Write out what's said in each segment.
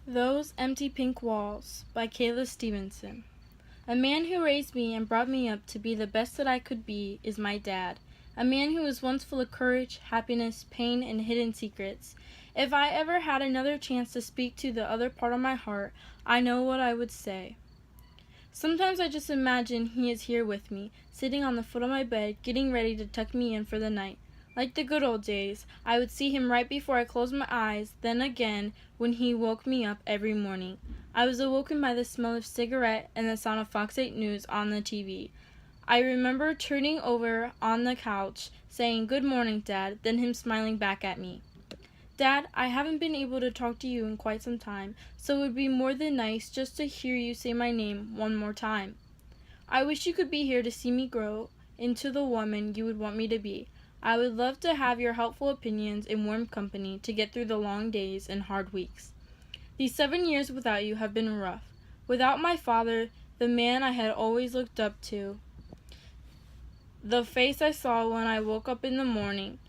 Those Empty Pink Walls by Kayla Stevenson. A man who raised me and brought me up to be the best that I could be is my dad. A man who was once full of courage, happiness, pain, and hidden secrets. If I ever had another chance to speak to the other part of my heart, I know what I would say. Sometimes I just imagine he is here with me, sitting on the foot of my bed, getting ready to tuck me in for the night. Like the good old days, I would see him right before I closed my eyes, then again when he woke me up every morning. I was awoken by the smell of cigarette and the sound of Fox 8 News on the TV. I remember turning over on the couch, saying, "Good morning, Dad," then him smiling back at me. Dad, I haven't been able to talk to you in quite some time, so it would be more than nice just to hear you say my name one more time. I wish you could be here to see me grow into the woman you would want me to be. I would love to have your helpful opinions and warm company to get through the long days and hard weeks. These 7 years without you have been rough. Without my father, the man I had always looked up to, the face I saw when I woke up in the morning.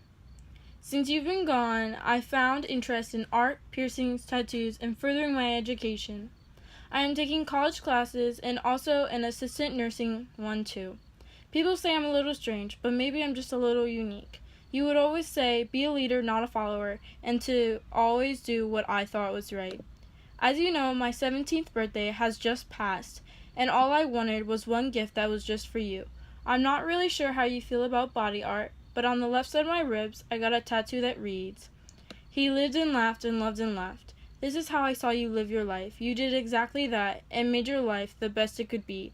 Since you've been gone, I found interest in art, piercings, tattoos, and furthering my education. I am taking college classes and also an assistant nursing one too. People say I'm a little strange, but maybe I'm just a little unique. You would always say, be a leader, not a follower, and to always do what I thought was right. As you know, my 17th birthday has just passed, and all I wanted was one gift that was just for you. I'm not really sure how you feel about body art, but on the left side of my ribs, I got a tattoo that reads, "He lived and laughed and loved and laughed. This is how I saw you live your life. You did exactly that and made your life the best it could be.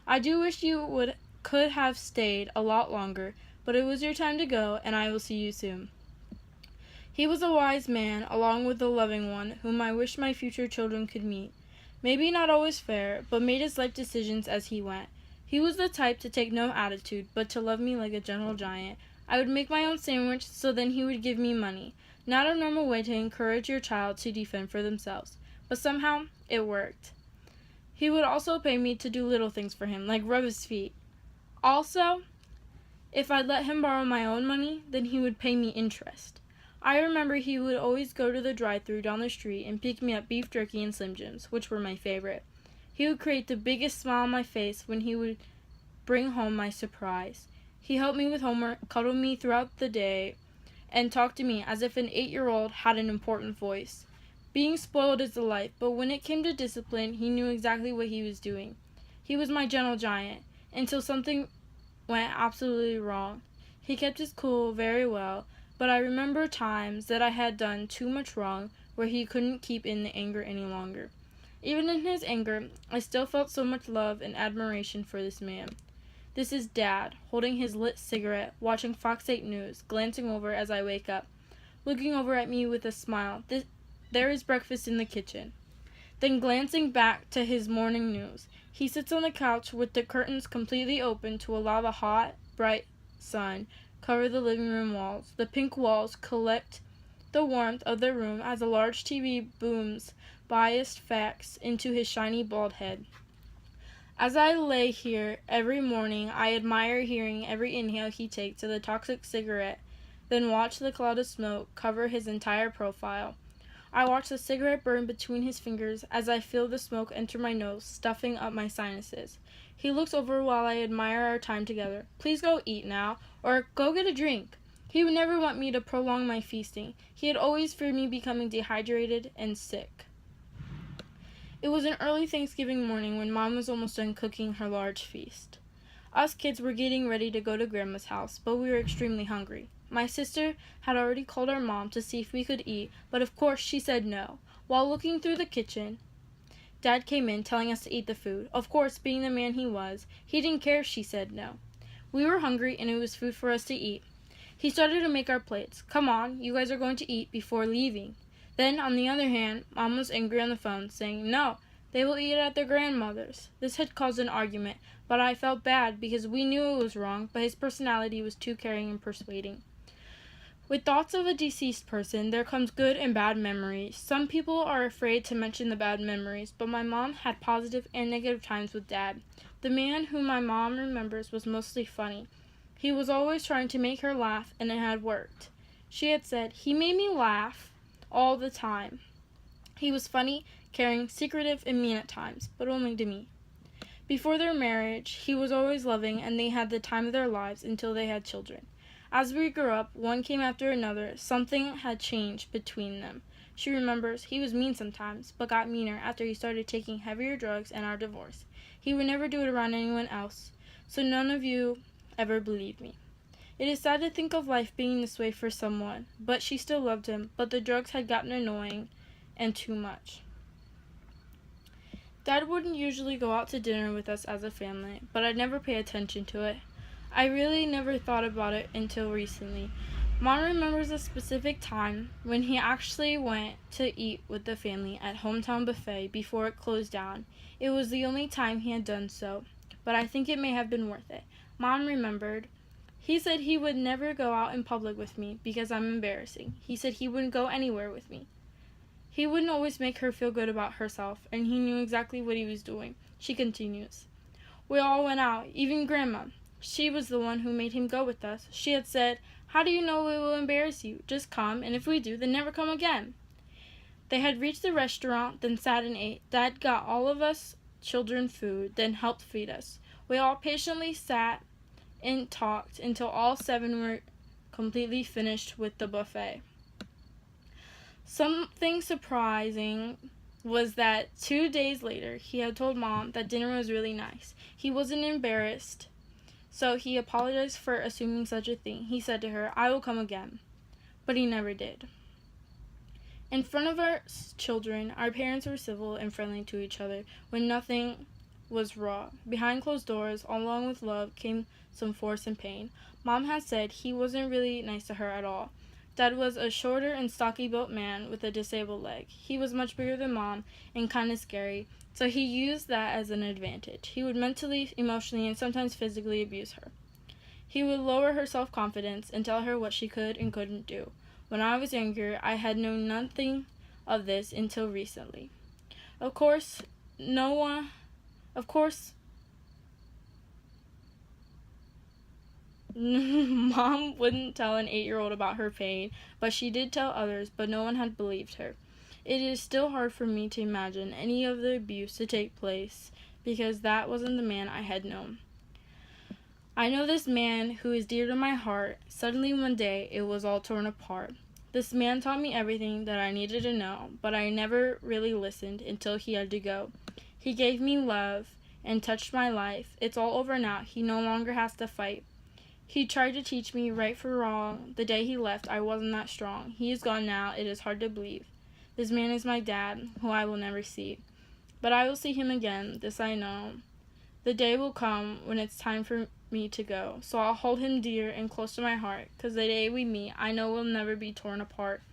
I do wish you could have stayed a lot longer, but it was your time to go, and I will see you soon." He was a wise man, along with a loving one, whom I wish my future children could meet. Maybe not always fair, but made his life decisions as he went. He was the type to take no attitude, but to love me like a gentle giant. I would make my own sandwich, so then he would give me money. Not a normal way to encourage your child to defend for themselves, but somehow it worked. He would also pay me to do little things for him, like rub his feet. Also, if I'd let him borrow my own money, then he would pay me interest. I remember he would always go to the drive-thru down the street and pick me up beef jerky and Slim Jims, which were my favorite. He would create the biggest smile on my face when he would bring home my surprise. He helped me with homework, cuddled me throughout the day, and talked to me as if an 8-year-old had an important voice. Being spoiled is a life, but when it came to discipline, he knew exactly what he was doing. He was my gentle giant, until something went absolutely wrong. He kept his cool very well, but I remember times that I had done too much wrong where he couldn't keep in the anger any longer. Even in his anger, I still felt so much love and admiration for this man. This is Dad, holding his lit cigarette, watching Fox 8 News, glancing over as I wake up, looking over at me with a smile. There is breakfast in the kitchen. Then glancing back to his morning news, he sits on the couch with the curtains completely open to allow the hot, bright sun cover the living room walls. The pink walls collect the warmth of the room as a large TV booms biased facts into his shiny bald head. As I lay here every morning, I admire hearing every inhale he takes of the toxic cigarette, then watch the cloud of smoke cover his entire profile. I watch the cigarette burn between his fingers as I feel the smoke enter my nose, stuffing up my sinuses. He looks over while I admire our time together. "Please go eat now," or "Go get a drink." He would never want me to prolong my feasting. He had always feared me becoming dehydrated and sick. It was an early Thanksgiving morning when Mom was almost done cooking her large feast. Us kids were getting ready to go to Grandma's house, but we were extremely hungry. My sister had already called our mom to see if we could eat, but of course she said no. While looking through the kitchen, Dad came in telling us to eat the food. Of course, being the man he was, he didn't care if she said no. We were hungry and it was food for us to eat. He started to make our plates. "Come on, you guys are going to eat before leaving." Then, on the other hand, Mom was angry on the phone, saying, "No, they will eat at their grandmother's." This had caused an argument, but I felt bad because we knew it was wrong, but his personality was too caring and persuading. With thoughts of a deceased person, there comes good and bad memories. Some people are afraid to mention the bad memories, but my mom had positive and negative times with Dad. The man whom my mom remembers was mostly funny. He was always trying to make her laugh, and it had worked. She had said, "He made me laugh all the time." He was funny, caring, secretive, and mean at times, but only to me. Before their marriage, he was always loving, and they had the time of their lives until they had children. As we grew up, one came after another, something had changed between them. She remembers he was mean sometimes, but got meaner after he started taking heavier drugs and our divorce. He would never do it around anyone else, so none of you ever believed me. It is sad to think of life being this way for someone, but she still loved him, but the drugs had gotten annoying and too much. Dad wouldn't usually go out to dinner with us as a family, but I'd never pay attention to it. I really never thought about it until recently. Mom remembers a specific time when he actually went to eat with the family at Hometown Buffet before it closed down. It was the only time he had done so, but I think it may have been worth it. Mom remembered. He said he would never go out in public with me because I'm embarrassing. He said he wouldn't go anywhere with me. He wouldn't always make her feel good about herself, and he knew exactly what he was doing. She continues. We all went out, even Grandma. She was the one who made him go with us. She had said, "How do you know we will embarrass you? Just come, and if we do, then never come again." They had reached the restaurant, then sat and ate. Dad got all of us children food, then helped feed us. We all patiently sat and talked until all 7 were completely finished with the buffet. Something surprising was that 2 days later, he had told Mom that dinner was really nice. He wasn't embarrassed, so he apologized for assuming such a thing. He said to her, "I will come again." But he never did. In front of our children, our parents were civil and friendly to each other when nothing was wrong. Behind closed doors, along with love, came some force and pain. Mom had said he wasn't really nice to her at all. Dad was a shorter and stocky built man with a disabled leg. He was much bigger than Mom and kind of scary, so he used that as an advantage. He would mentally, emotionally, and sometimes physically abuse her. He would lower her self-confidence and tell her what she could and couldn't do. When I was younger, I had known nothing of this until recently. Of course, Mom wouldn't tell an 8-year-old about her pain, but she did tell others, but no one had believed her. It is still hard for me to imagine any of the abuse to take place, because that wasn't the man I had known. I know this man who is dear to my heart. Suddenly one day, it was all torn apart. This man taught me everything that I needed to know, but I never really listened until he had to go. He gave me love and touched my life. It's all over now. He no longer has to fight. He tried to teach me right from wrong. The day he left, I wasn't that strong. He is gone now. It is hard to believe. This man is my dad, who I will never see. But I will see him again, this I know. The day will come when it's time for me to go, so I'll hold him dear and close to my heart, 'cause the day we meet, I know we'll never be torn apart.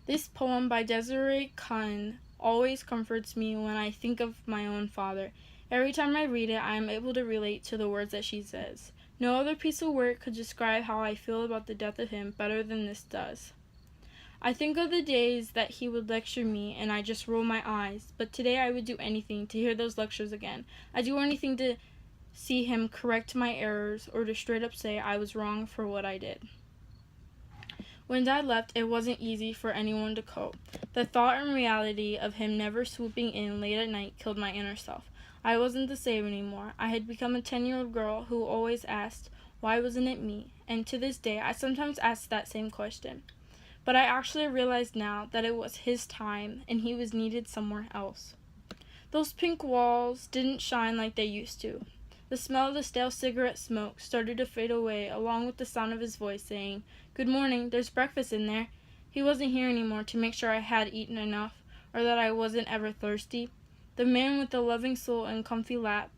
This poem by Desiree Khan always comforts me when I think of my own father. Every time I read it, I am able to relate to the words that she says. No other piece of work could describe how I feel about the death of him better than this does. I think of the days that he would lecture me and I just roll my eyes, but today I would do anything to hear those lectures again. I'd do anything to see him correct my errors or to straight up say I was wrong for what I did. When Dad left, it wasn't easy for anyone to cope. The thought and reality of him never swooping in late at night killed my inner self. I wasn't the same anymore. I had become a 10-year-old girl who always asked, why wasn't it me? And to this day, I sometimes ask that same question. But I actually realized now that it was his time and he was needed somewhere else. Those pink walls didn't shine like they used to. The smell of the stale cigarette smoke started to fade away along with the sound of his voice saying, "Good morning, there's breakfast in there." He wasn't here anymore to make sure I had eaten enough or that I wasn't ever thirsty. The man with the loving soul and comfy lap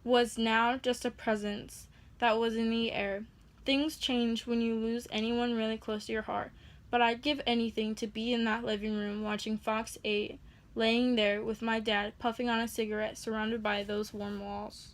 was now just a presence that was in the air. Things change when you lose anyone really close to your heart, but I'd give anything to be in that living room watching Fox 8, laying there with my dad puffing on a cigarette surrounded by those warm walls.